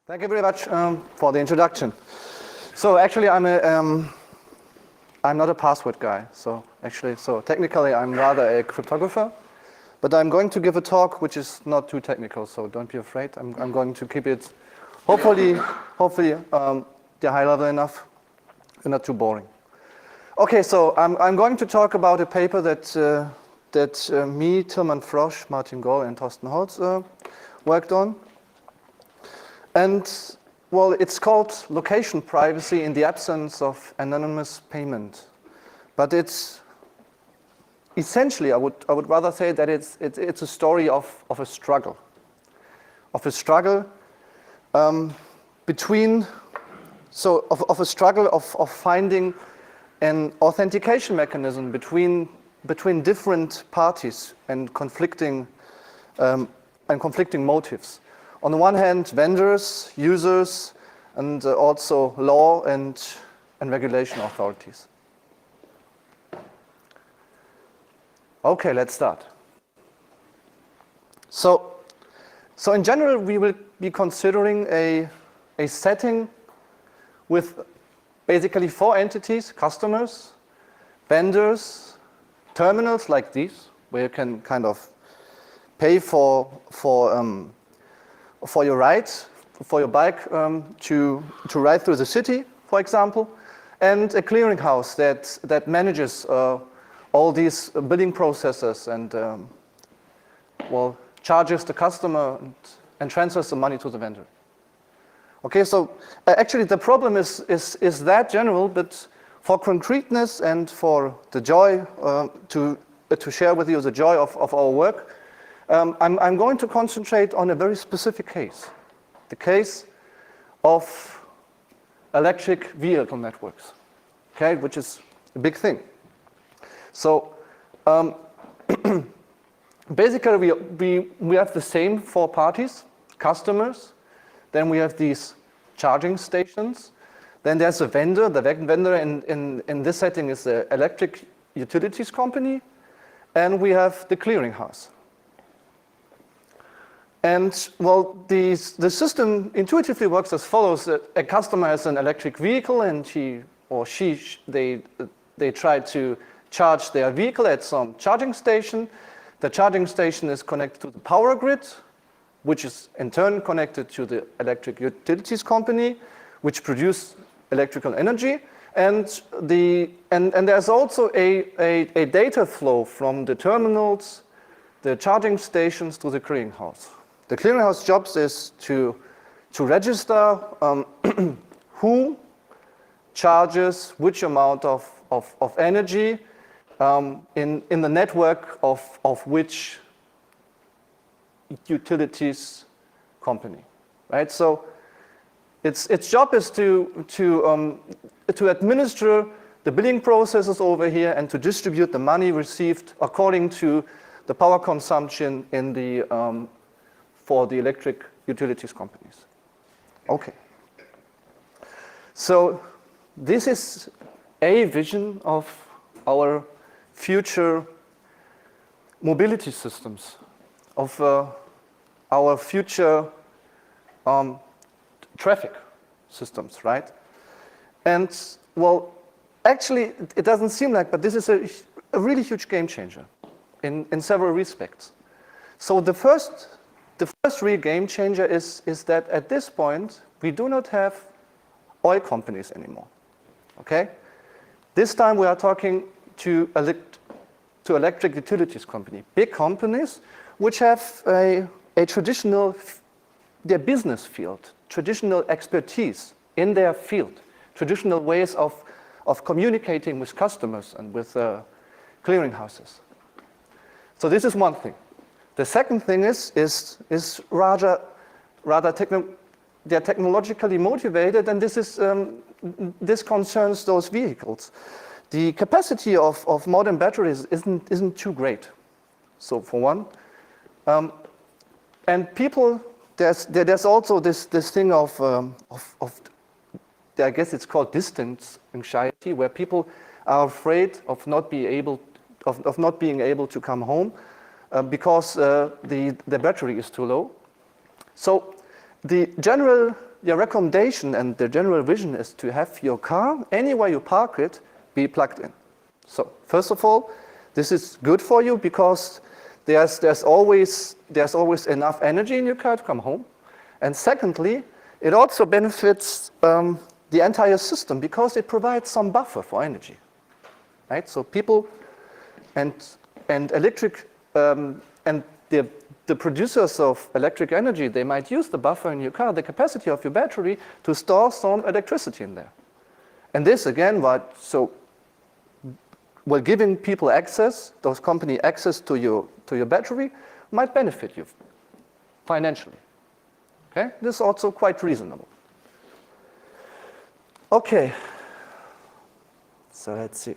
Thank you very much for the introduction. So actually, I'm not a password guy. So technically, I'm rather a cryptographer. But I'm going to give a talk which is not too technical. So don't be afraid. I'm going to keep it, hopefully, high level enough and not too boring. Okay, so I'm going to talk about a paper that me, Tilman Frosch, Martin Goll, and Thorsten Holz worked on. And, well, it's called Location Privacy in the Absence of Anonymous Payment. But it's essentially, I would rather say that it's a story of a struggle. Of a struggle of finding an authentication mechanism between different parties and conflicting motives. On the one hand, vendors, users, and also law and regulation authorities. Okay, let's start. So in general, we will be considering a setting with basically 4 entities: customers, vendors, terminals like these, where you can kind of pay for your ride, for your bike to ride through the city, for example, and a clearinghouse that manages all these billing processes and charges the customer and transfers the money to the vendor. Okay, so actually the problem is that general, but for concreteness and for the joy to share with you the joy of our work, I'm going to concentrate on a very specific case, the case of electric vehicle networks, okay, which is a big thing. So basically we have the same 4 parties: customers, then we have these charging stations, then there's a vendor. The vendor in this setting is the electric utilities company, and we have the clearinghouse. And well, the system intuitively works as follows: a customer has an electric vehicle, and they try to charge their vehicle at some charging station. The charging station is connected to the power grid, which is in turn connected to the electric utilities company, which produce electrical energy. And there's also a data flow from the terminals, the charging stations, to the clearinghouse. The clearinghouse jobs is to register who charges which amount of energy in the network of which utilities company, right? So its job is to administer the billing processes over here and to distribute the money received according to the power consumption in for the electric utilities companies. Okay. So this is a vision of our future mobility systems, of our future traffic systems, right? And well, actually, it doesn't seem like, but this is a really huge game changer in several respects. So the first real game changer is that at this point, we do not have oil companies anymore, okay? This time we are talking to electric utilities company, big companies which have a traditional, their business field, traditional expertise in their field, traditional ways of communicating with customers and with clearinghouses. So this is one thing. The second thing is rather they're technologically motivated, and this concerns those vehicles. The capacity of modern batteries isn't too great. So for one, and people, there's also this thing of I guess it's called distance anxiety, where people are afraid of not being able to come home because the battery is too low. So the general recommendation and the general vision is to have your car, anywhere you park it, be plugged in. So first of all, this is good for you because there's always enough energy in your car to come home. And secondly, it also benefits the entire system because it provides some buffer for energy, right? So people and electric and the producers of electric energy, they might use the buffer in your car, the capacity of your battery, to store some electricity in there. And this again, giving people access, those company access to your battery, might benefit you financially. Okay, this is also quite reasonable. Okay, so let's see.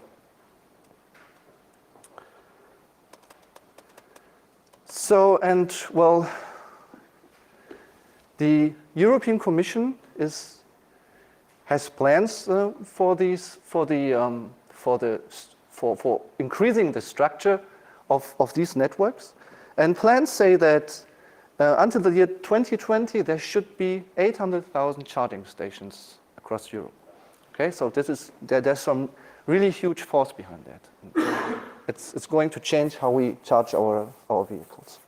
So, and well, the European Commission has plans for increasing the structure of these networks, and plans say that until the year 2020 there should be 800,000 charging stations across Europe. Okay, so there's some really huge force behind that. It's going to change how we charge our vehicles.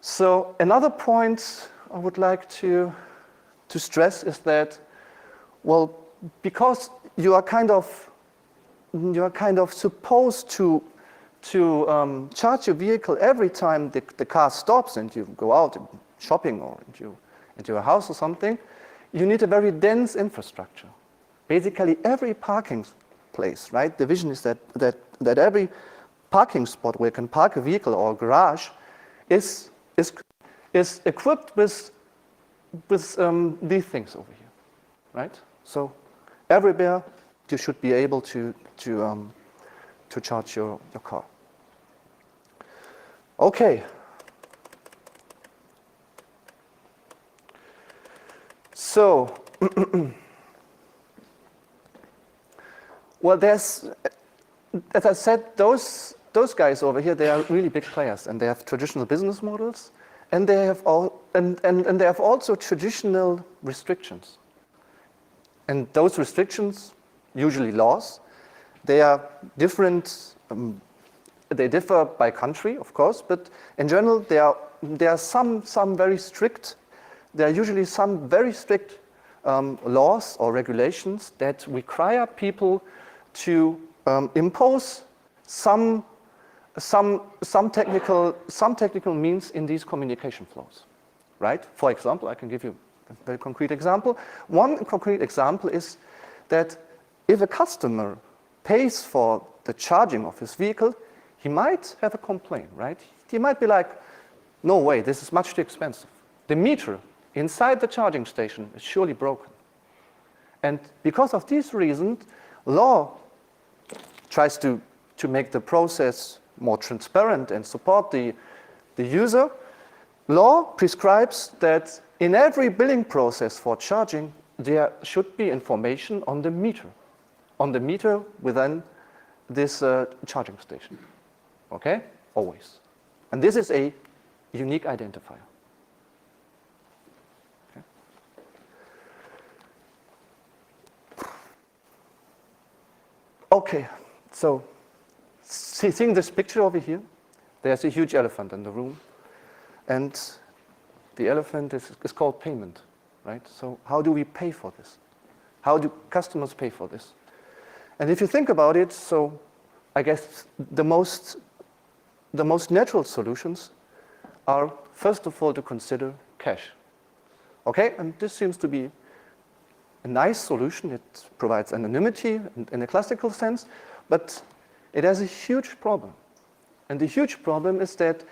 So another point I would like to stress is that, well, because you are kind of supposed to charge your vehicle every time the car stops and you go out shopping or into a house or something, you need a very dense infrastructure. Basically, every parking place, right? The vision is that every parking spot where you can park a vehicle or a garage is equipped with these things over here, right? So everywhere you should be able to charge your car. Okay. So, well, as I said, those guys over here, they are really big players, and they have traditional business models, and they have they have also traditional restrictions. And those restrictions, usually laws, they are different. They differ by country, of course, but in general, there are some very strict. There are usually some very strict laws or regulations that require people to impose some technical means in these communication flows, right? For example, I can give you a very concrete example. One concrete example is that if a customer pays for the charging of his vehicle, he might have a complaint, right? He might be like, no way, this is much too expensive. The meter inside the charging station is surely broken. And because of these reasons, law tries to make the process more transparent and support the user. Law prescribes that in every billing process for charging, there should be information on the meter within this charging station. Okay? Always. And this is a unique identifier. Okay. Okay, so seeing this picture over here, there's a huge elephant in the room, and the elephant is called payment, right? So how do we pay for this? How do customers pay for this? And if you think about it, so I guess the most natural solutions are, first of all, to consider cash. Okay, and this seems to be a nice solution. It provides anonymity in a classical sense, but it has a huge problem. And the huge problem is that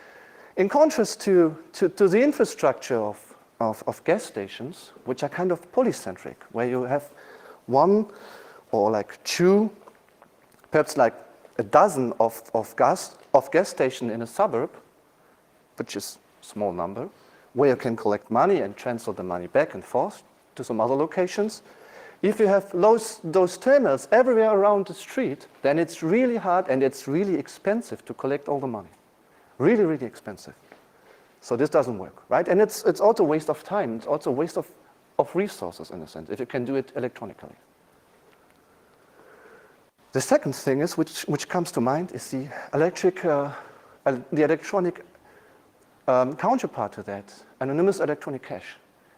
in contrast to the infrastructure of gas stations, which are kind of polycentric, where you have one or like two, perhaps like a dozen of gas stations in a suburb, which is a small number, where you can collect money and transfer the money back and forth to some other locations. If you have those terminals everywhere around the street, then it's really hard and it's really expensive to collect all the money. Really, really expensive. So this doesn't work, right? And it's also a waste of time. It's also a waste of of resources, in a sense, if you can do it electronically. The second thing is, which comes to mind, is the electronic counterpart to that, anonymous electronic cache.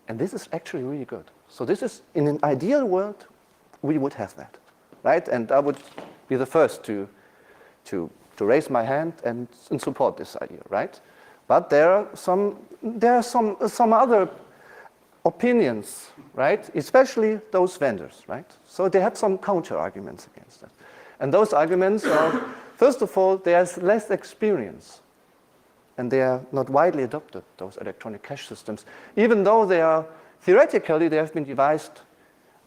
And this is actually really good. So this is, in an ideal world, we would have that, right? And I would be the first to raise my hand and support this idea, right? But there are some other opinions, right? Especially those vendors, right? So they have some counter arguments against that. And those arguments are, first of all, there's less experience. And they are not widely adopted, those electronic cache systems, even though they are, theoretically, they have been devised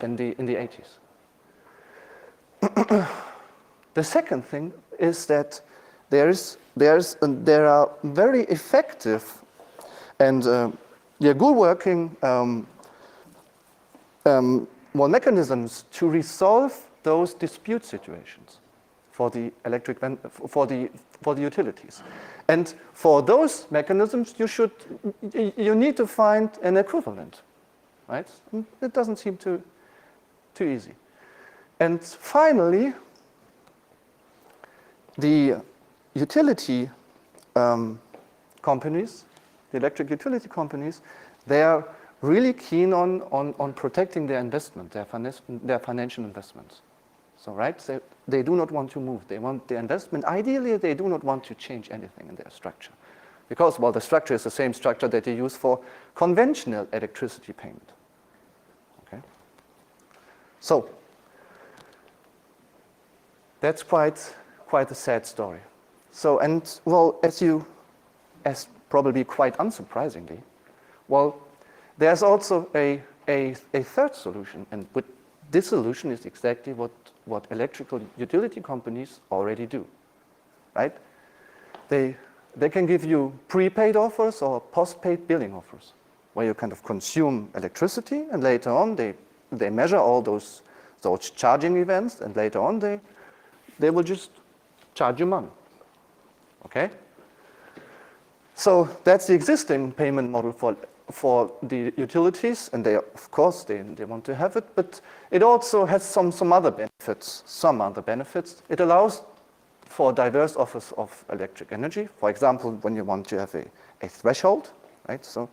in the 80s. The second thing is that there are very effective and good working mechanisms to resolve those dispute situations for the utilities. And for those mechanisms, you need to find an equivalent, right? It doesn't seem too easy. And finally, the utility companies, the electric utility companies, they are really keen on protecting their investment, their financial investments. So, right, they do not want to move. They want the investment. Ideally, they do not want to change anything in their structure. Because, well, the structure is the same structure that they use for conventional electricity payment. Okay? So, that's quite a sad story. So, and, well, as probably quite unsurprisingly, well, there's also a third solution, and this solution is exactly what electrical utility companies already do, right? They can give you prepaid offers or postpaid billing offers, where you kind of consume electricity, and later on they measure all those charging events, and later on they will just charge you money, okay? So that's the existing payment model for the utilities, and of course they want to have it, but it also has some other benefits. It allows for diverse offers of electric energy. For example, when you want to have a threshold, right? So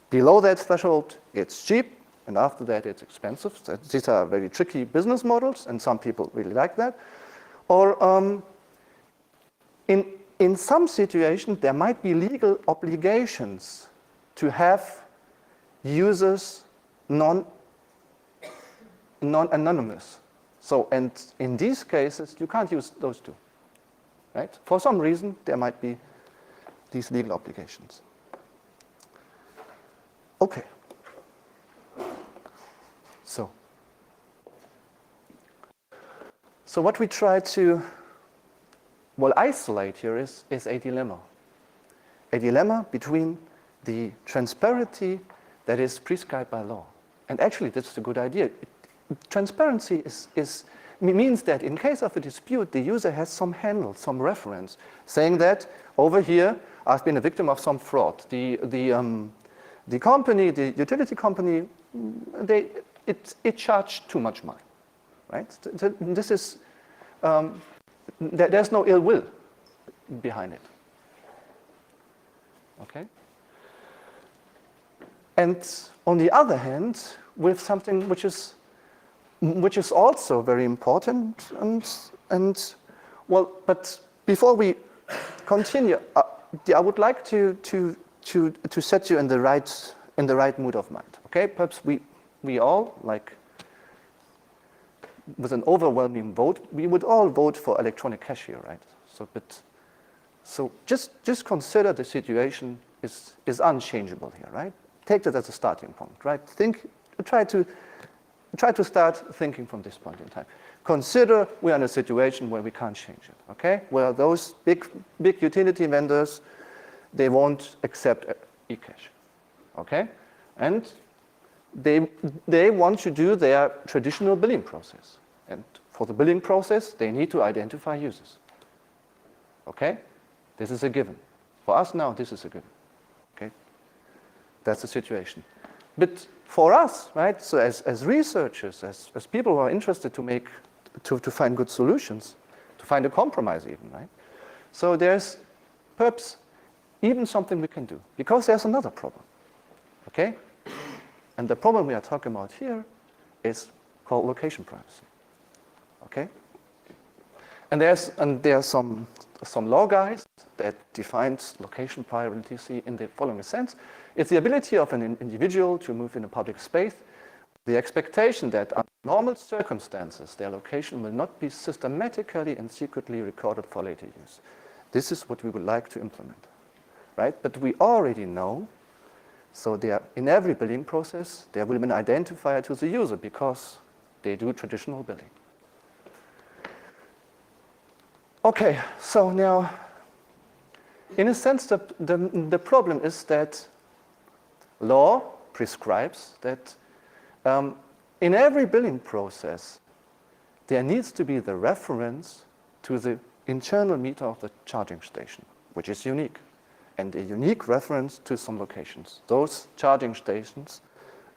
below that threshold, it's cheap, and after that, it's expensive. So these are very tricky business models, and some people really like that. Or in some situations, there might be legal obligations to have users non-anonymous. So, and in these cases, you can't use those two, right? For some reason, there might be these legal obligations. Okay. So what we try to, isolate here is a dilemma. A dilemma between the transparency that is prescribed by law. And actually, that's a good idea. Transparency means that in case of a dispute, the user has some handle, some reference, saying that over here, I've been a victim of some fraud. The company, the utility company, it charged too much money, right? This is, there's no ill will behind it, okay? And on the other hand, with something which is also very important, and well, but before we continue, I would like to set you in the right mood of mind. Okay, perhaps we all, like, with an overwhelming vote, we would all vote for electronic cash here, right? So just consider the situation is unchangeable here, right? Take that as a starting point, right? Try to start thinking from this point in time. Consider we're in a situation where we can't change it, okay? Where those big utility vendors, they won't accept eCash, okay? And they want to do their traditional billing process. And for the billing process, they need to identify users, okay? This is a given. For us now, this is a given, okay? That's the situation. But for us, right, so as researchers, as people who are interested to find good solutions, to find a compromise even, right? So there's perhaps even something we can do, because there's another problem, okay? And the problem we are talking about here is called location privacy, okay? And there's some law guys that defines location privacy in the following sense. It's the ability of an individual to move in a public space, the expectation that under normal circumstances, their location will not be systematically and secretly recorded for later use. This is what we would like to implement, right? But we already know, so in every billing process, there will be an identifier to the user because they do traditional billing. Okay, so now, in a sense, the problem is that law prescribes that in every billing process, there needs to be the reference to the internal meter of the charging station, which is unique, and a unique reference to some locations. Those charging stations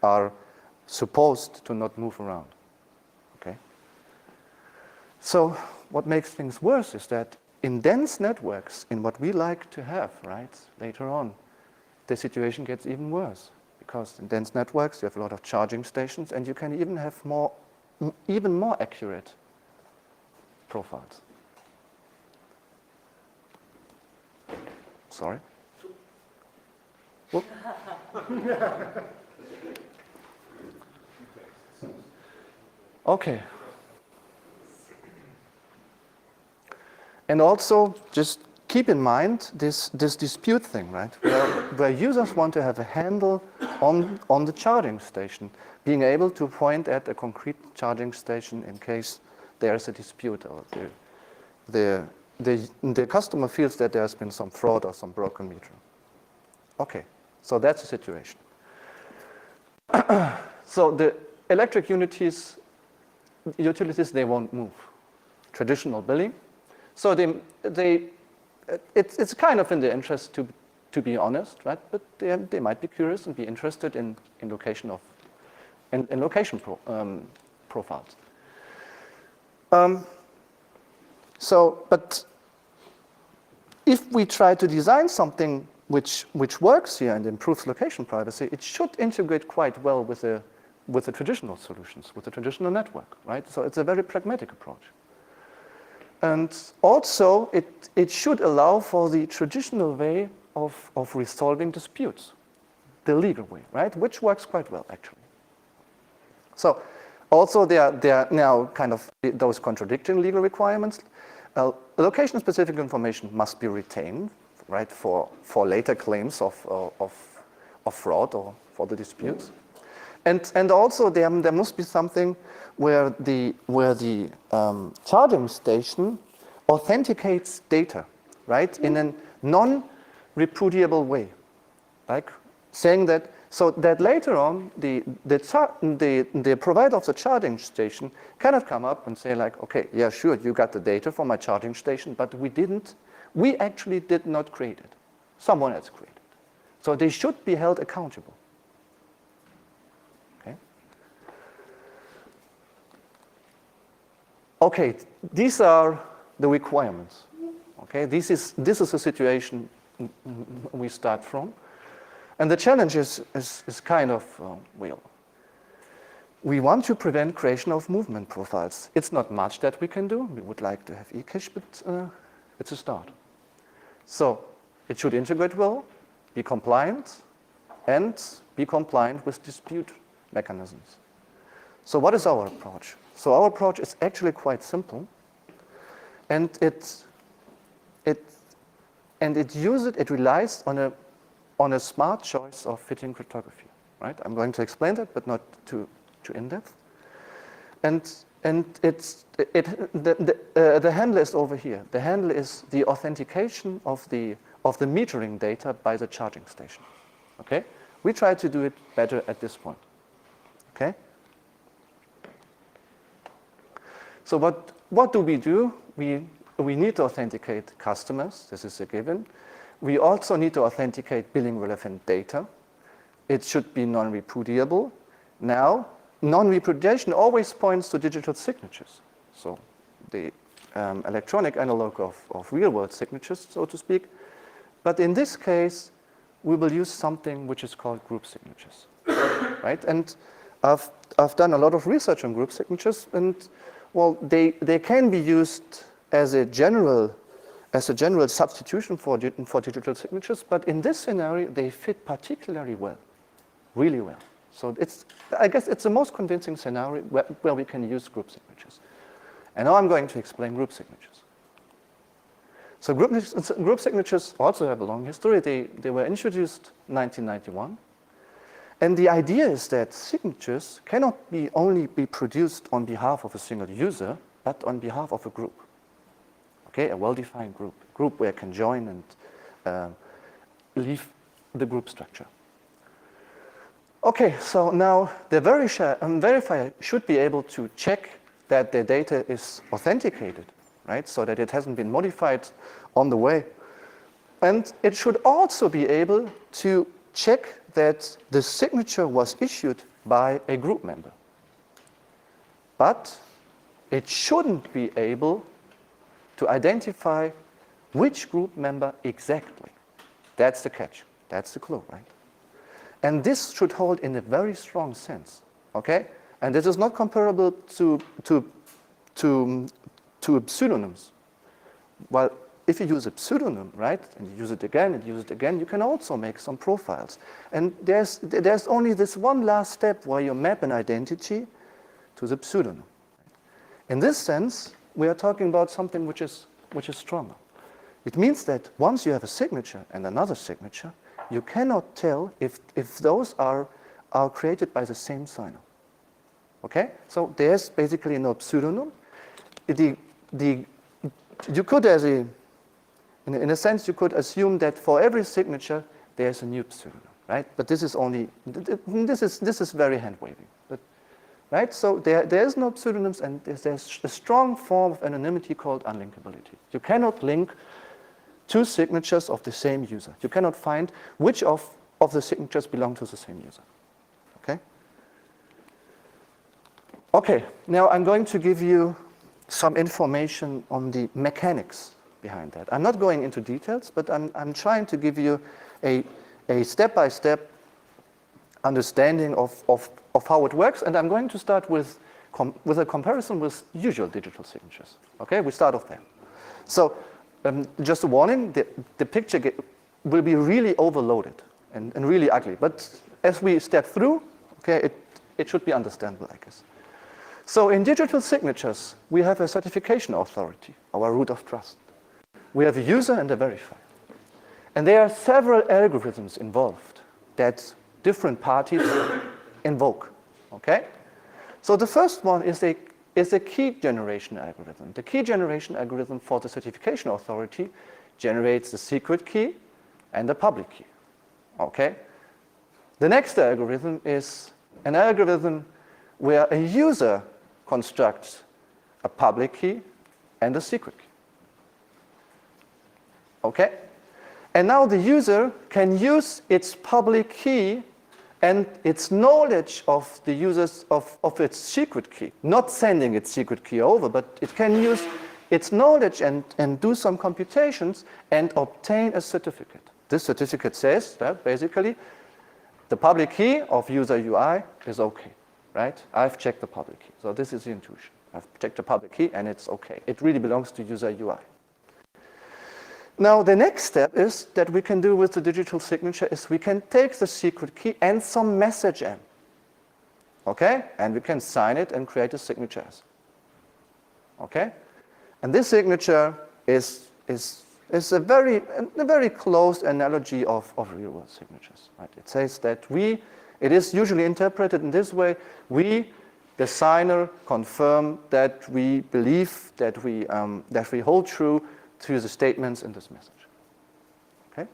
are supposed to not move around, okay? So what makes things worse is that in dense networks, in what we like to have, right, later on, the situation gets even worse. Because in dense networks, you have a lot of charging stations, and you can even have even more accurate profiles. Sorry? Whoop. Okay. And also, just keep in mind this dispute thing, right? Where users want to have a handle on the charging station, being able to point at a concrete charging station in case there's a dispute or the customer feels that there's been some fraud or some broken meter. Okay, so that's the situation. So the electric utilities, they won't move. Traditional billing. So it's kind of in their interest to be honest, right? But they might be curious and be interested in location profiles. But if we try to design something which works here and improves location privacy, it should integrate quite well with the traditional solutions, with the traditional network, right? So it's a very pragmatic approach. And also, it should allow for the traditional way of resolving disputes, the legal way, right? Which works quite well, actually. So, also there are now kind of those contradicting legal requirements. Location-specific information must be retained, right, for later claims of fraud or for the disputes. And also there must be something where the charging station authenticates data, right, in a non-repudiable way, like saying that so that later on the provider of the charging station cannot come up and say like, okay, yeah, sure, you got the data from my charging station, but we actually did not create it. Someone else created it. So they should be held accountable. Okay, these are the requirements. Okay, this is a situation we start from, and the challenge is kind of we want to prevent creation of movement profiles. It's not much that we can do. We would like to have e-cache, but it's a start. So it should integrate well, be compliant, and be compliant with dispute mechanisms. So what is our approach? So our approach is actually quite simple, and it relies on a smart choice of fitting cryptography, right? I'm going to explain that, but not too in depth. And the handle is over here. The handle is the authentication of the metering data by the charging station. Okay, we try to do it better at this point. Okay. So what do? We need to authenticate customers. This is a given. We also need to authenticate billing relevant data. it should be non-repudiable. Now, non-repudiation always points to digital signatures. So the electronic analog of real-world signatures, so to speak. But in this case, we will use something which is called group signatures, right? And I've done a lot of research on group signatures, and well, they can be used as a general substitution for digital signatures, but in this scenario, they fit particularly well, really well. So I guess it's the most convincing scenario where we can use group signatures. And now I'm going to explain group signatures. So group signatures also have a long history. They were introduced in 1991. And the idea is that signatures cannot only be produced on behalf of a single user, but on behalf of a group. Okay, a well-defined group, a group where I can join and leave the group structure. Okay, so now the verifier should be able to check that the data is authenticated, right? So that it hasn't been modified on the way. And it should also be able to check that the signature was issued by a group member. But it shouldn't be able to identify which group member exactly. That's the catch. That's the clue, right? And this should hold in a very strong sense, okay? And this is not comparable to pseudonyms. Well, if you use a pseudonym, right, and you use it again, you can also make some profiles. And there's only this one last step where you map an identity to the pseudonym. In this sense, we are talking about something which is stronger. It means that once you have a signature and another signature, you cannot tell if those are created by the same signer. Okay? So there's basically no pseudonym. You could, in a sense, you could assume that for every signature there's a new pseudonym, right? But this is very hand-wavy. Right? So there is no pseudonyms, and there's a strong form of anonymity called unlinkability. You cannot link two signatures of the same user. You cannot find which of the signatures belong to the same user. Okay? Okay, now I'm going to give you some information on the mechanics behind that. I'm not going into details, but I'm trying to give you a step-by-step understanding of how it works, and I'm going to start with a comparison with usual digital signatures. Okay, we start off there. So just a warning, the picture will be really overloaded and really ugly, but as we step through, okay, it should be understandable, I guess. So in digital signatures, we have a certification authority, our root of trust. We have a user and a verifier. And there are several algorithms involved that different parties invoke, okay? So the first one is a key generation algorithm. The key generation algorithm for the certification authority generates the secret key and the public key, okay? The next algorithm is an algorithm where a user constructs a public key and a secret key, okay? And now the user can use its public key and its knowledge of the users of its secret key, not sending its secret key over, but it can use its knowledge and do some computations and obtain a certificate. This certificate says that basically the public key of user UI is okay, right? I've checked the public key. So this is the intuition. I've checked the public key and it's okay. It really belongs to user UI. Now, the next step is that we can do with the digital signature is we can take the secret key and some message in, okay? And we can sign it and create a signature, okay? And this signature is a very close analogy of real-world signatures, right? It says that it is usually interpreted in this way: we, the signer, confirm that we believe that we hold true to the statements in this message, okay?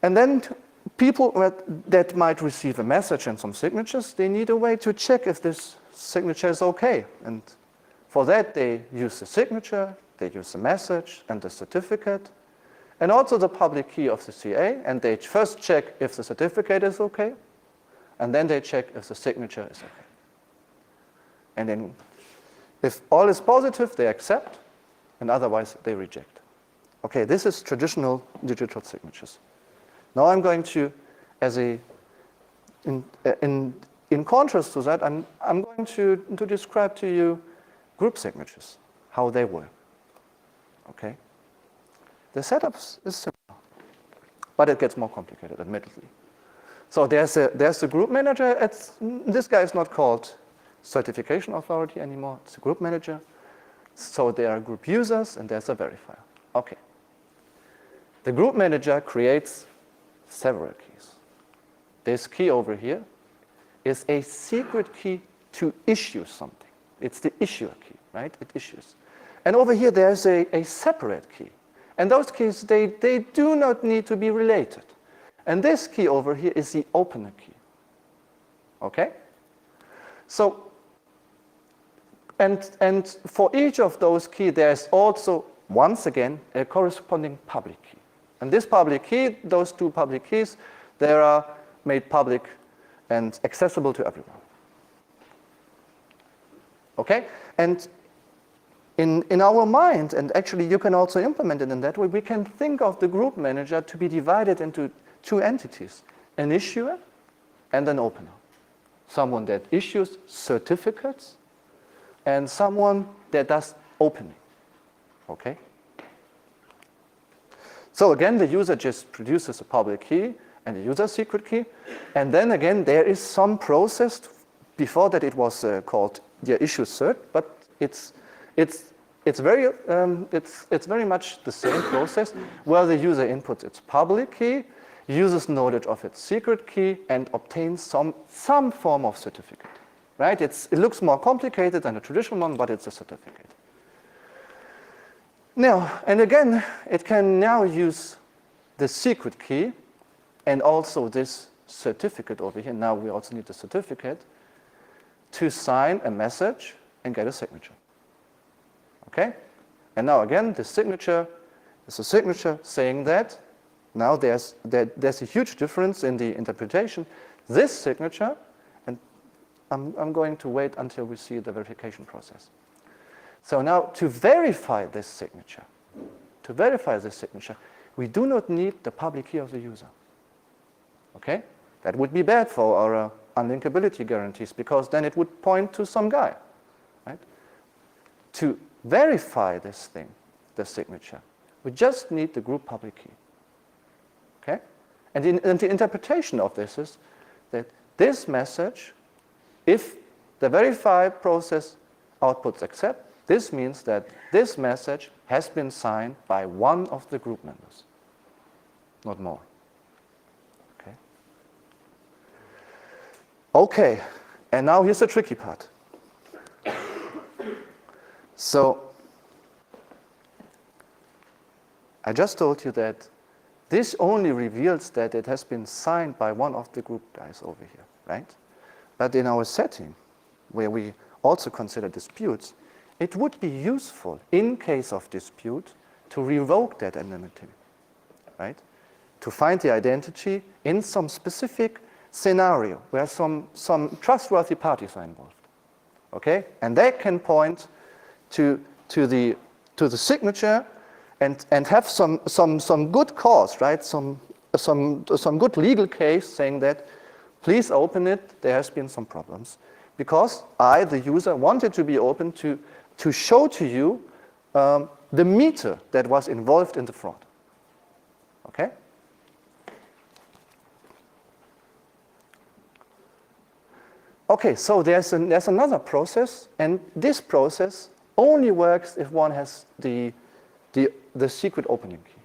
And then people that might receive a message and some signatures, they need a way to check if this signature is okay. And for that, they use the signature, they use the message and the certificate, and also the public key of the CA, and they first check if the certificate is okay, and then they check if the signature is okay. And then if all is positive, they accept, and otherwise they reject. Okay, this is traditional digital signatures. Now I'm going to, as a, in contrast to that, I'm going to describe to you group signatures, how they work. Okay? The setup is simple, but it gets more complicated, admittedly. So there's a group manager. This guy is not called certification authority anymore. It's a group manager. So there are group users, and there's a verifier. Okay. The group manager creates several keys. This key over here is a secret key to issue something. It's the issuer key, right? It issues. And over here, there's a separate key. And those keys, they do not need to be related. And this key over here is the opener key. Okay? So, and for each of those keys, there's also, once again, a corresponding public key. And this public key, those two public keys, they are made public and accessible to everyone. Okay? And in our mind, and actually you can also implement it in that way, we can think of the group manager to be divided into two entities, an issuer and an opener. Someone that issues certificates and someone that does opening. Okay? So again, the user just produces a public key and a user secret key, and then again there is some process. Before that it was called the issue cert, but it's very much the same process where the user inputs its public key, uses knowledge of its secret key, and obtains some form of certificate. Right? It looks more complicated than a traditional one, but it's a certificate. Now, and again, it can now use the secret key and also this certificate over here. Now we also need the certificate to sign a message and get a signature. Okay? And now again, the signature is a signature saying that. Now there's a huge difference in the interpretation. This signature, and I'm going to wait until we see the verification process. So now to verify this signature, we do not need the public key of the user. Okay? That would be bad for our unlinkability guarantees, because then it would point to some guy. Right? To verify this thing, the signature, we just need the group public key. Okay? And the interpretation of this is that this message, if the verify process outputs accept, this means that this message has been signed by one of the group members, not more. Okay? Okay, and now here's the tricky part. So, I just told you that this only reveals that it has been signed by one of the group guys over here, right? But in our setting, where we also consider disputes, it would be useful, in case of dispute, to revoke that anonymity, right? To find the identity in some specific scenario where some trustworthy parties are involved, okay? And they can point to the signature and have some good cause, right? Some good legal case saying that, please open it, there has been some problems. Because I, the user, wanted to be open to show to you the meter that was involved in the fraud. Okay? Okay, so there's another process, and this process only works if one has the secret opening key.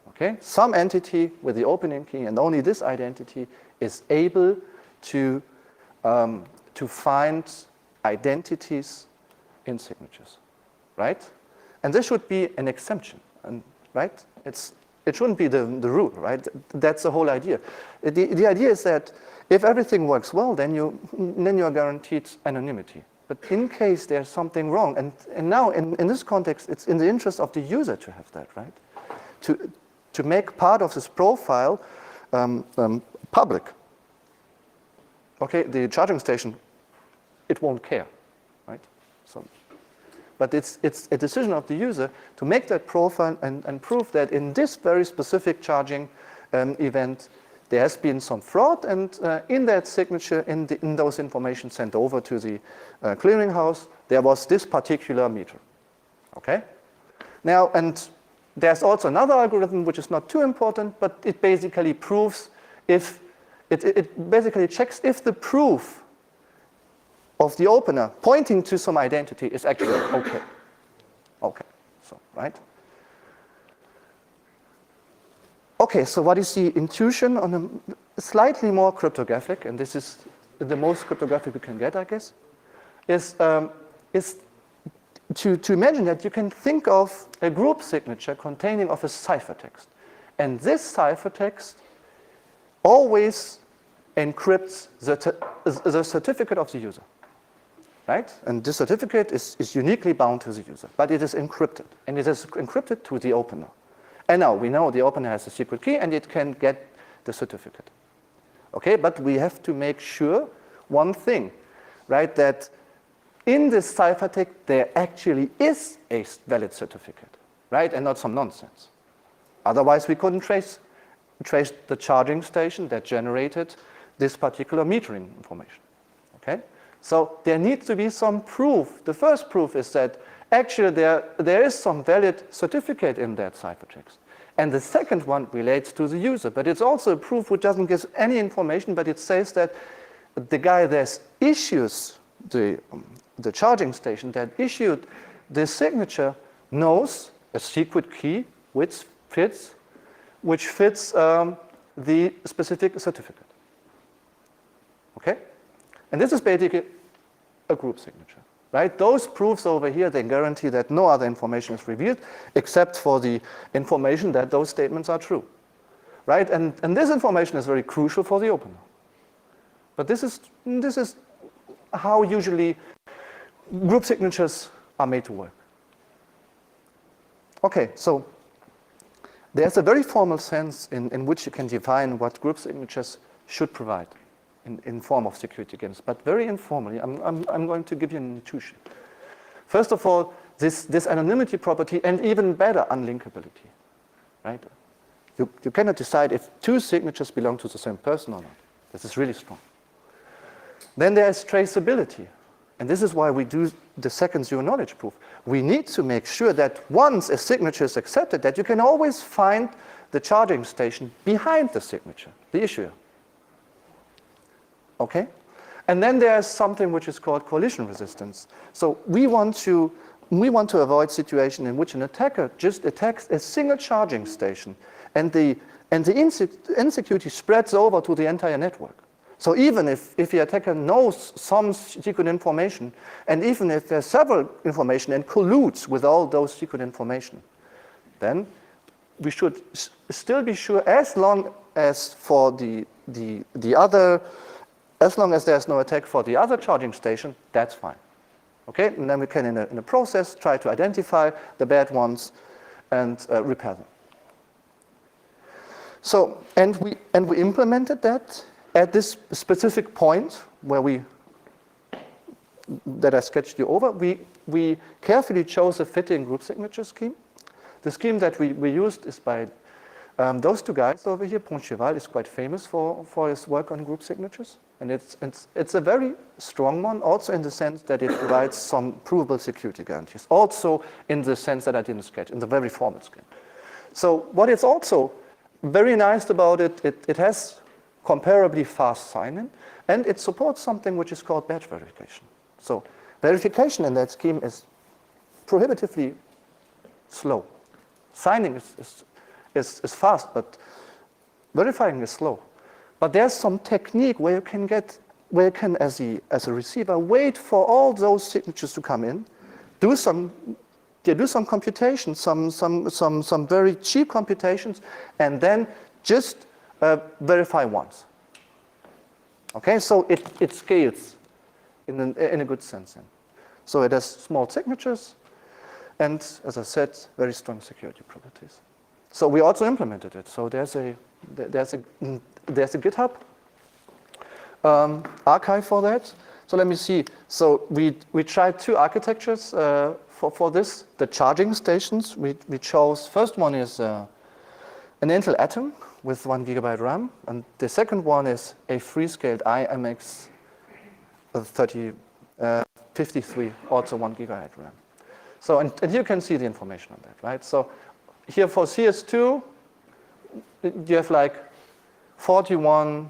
Okay? Some entity with the opening key, and only this identity is able to find identities in signatures, right? And this should be an exemption, right? It shouldn't be the rule, right? That's the whole idea. The idea is that if everything works well, then you are guaranteed anonymity. But in case there's something wrong, and now in this context, it's in the interest of the user to have that, right? to make part of this profile public. Okay, the charging station, it won't care, right? So, but it's a decision of the user to make that profile and prove that in this very specific charging event, there has been some fraud, and in that signature, in those information sent over to the clearinghouse, there was this particular meter. Okay? Now, and there's also another algorithm which is not too important, but it basically proves if it basically checks if the proof of the opener pointing to some identity is actually okay. Okay, so right. Okay, so what is the intuition on a slightly more cryptographic, and this is the most cryptographic we can get, I guess, is to imagine that you can think of a group signature containing of a ciphertext. And this ciphertext always encrypts the certificate of the user, right? And this certificate is uniquely bound to the user, but it is encrypted, and it is encrypted to the opener. And now we know the opener has a secret key, and it can get the certificate. Okay, but we have to make sure one thing, right, that in this ciphertext there actually is a valid certificate, right, and not some nonsense. Otherwise we couldn't trace the charging station that generated this particular metering information. Okay, so there needs to be some proof. The first proof is that actually there is some valid certificate in that ciphertext. And the second one relates to the user, but it's also a proof which doesn't give any information, but it says that the guy that issues the charging station that issued this signature knows a secret key which fits the specific certificate. Okay? And this is basically a group signature. Right? Those proofs over here, they guarantee that no other information is revealed except for the information that those statements are true. Right? And this information is very crucial for the opener. But this is how usually group signatures are made to work. Okay, so there's a very formal sense in which you can define what group signatures should provide in form of security gains, but very informally, I'm going to give you an intuition. First of all, this anonymity property, and even better, unlinkability, right? You cannot decide if two signatures belong to the same person or not. This is really strong. Then there is traceability, and this is why we do the second zero-knowledge proof. We need to make sure that once a signature is accepted, that you can always find the charging station behind the signature, the issuer. Okay? And then there's something which is called collision resistance. So we want to avoid situation in which an attacker just attacks a single charging station, and the insecurity spreads over to the entire network. So even if the attacker knows some secret information, and even if there's several information and colludes with all those secret information, then we should still be sure, as long as for the other, as long as there's no attack for the other charging station, that's fine. Okay, and then we can, in a process, try to identify the bad ones and repair them. So, and we implemented that at this specific point that I sketched you over. We carefully chose a fitting group signature scheme. The scheme that we used is by those two guys over here. Poncheval is quite famous for his work on group signatures. And it's a very strong one, also in the sense that it provides some provable security guarantees. Also in the sense that I didn't sketch, in the very formal scheme. So what is also very nice about it, it has comparably fast sign-in, and it supports something which is called batch verification. So verification in that scheme is prohibitively slow. Signing is fast, but verifying is slow. But there's some technique where you can, as a receiver, wait for all those signatures to come in, do some computation, some very cheap computations, and then just verify once. Okay, so it scales in a good sense. So it has small signatures, and as I said, very strong security properties. So we also implemented it. So there's a GitHub archive for that. So let me see. So we tried 2 architectures for this. The charging stations, we chose, first one is an Intel Atom with 1 GB RAM, and the second one is a free-scaled IMX 53, also 1 GB RAM. So, and here you can see the information on that, right? So here for CS2, you have like 41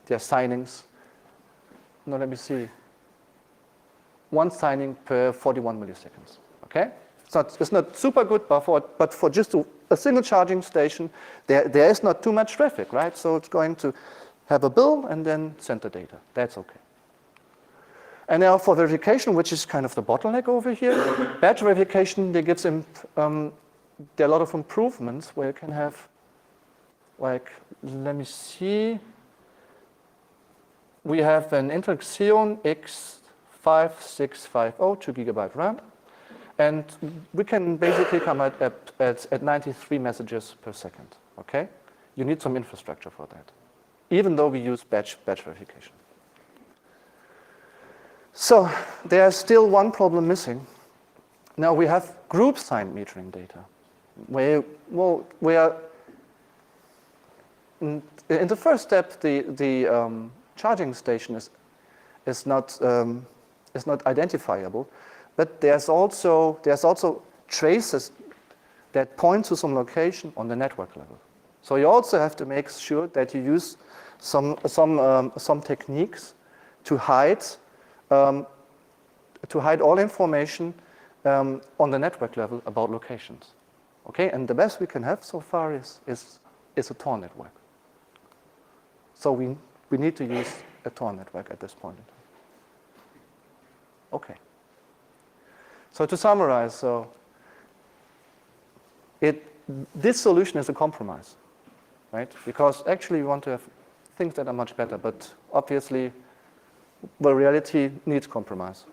their signings. No, let me see. 1 signing per 41 milliseconds, okay? It's not super good, but for just a single charging station, there is not too much traffic, right? So it's going to have a bill and then send the data. That's okay. And now for verification, which is kind of the bottleneck over here, batch verification, there are a lot of improvements where you can have, like, let me see. We have an Intel Xeon X5650, 2 GB RAM. And we can basically come at 93 messages per second, okay? You need some infrastructure for that, even though we use batch verification. So there's still one problem missing. Now we have group signed metering data, where in the first step, the charging station is not identifiable, but there's also traces that point to some location on the network level. So you also have to make sure that you use some techniques to hide all information on the network level about locations. Okay, and the best we can have so far is a Tor network. So we need to use a Tor network at this point in time. Okay. So to summarize, this solution is a compromise, right? Because actually we want to have things that are much better, but obviously the reality needs compromise.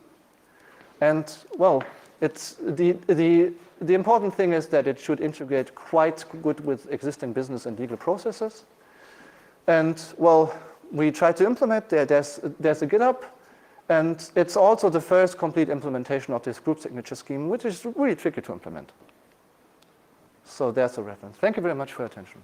And well, it's the important thing is that it should integrate quite good with existing business and legal processes. And well, we try to implement there's a GitHub, and it's also the first complete implementation of this group signature scheme, which is really tricky to implement. So there's a reference. Thank you very much for your attention.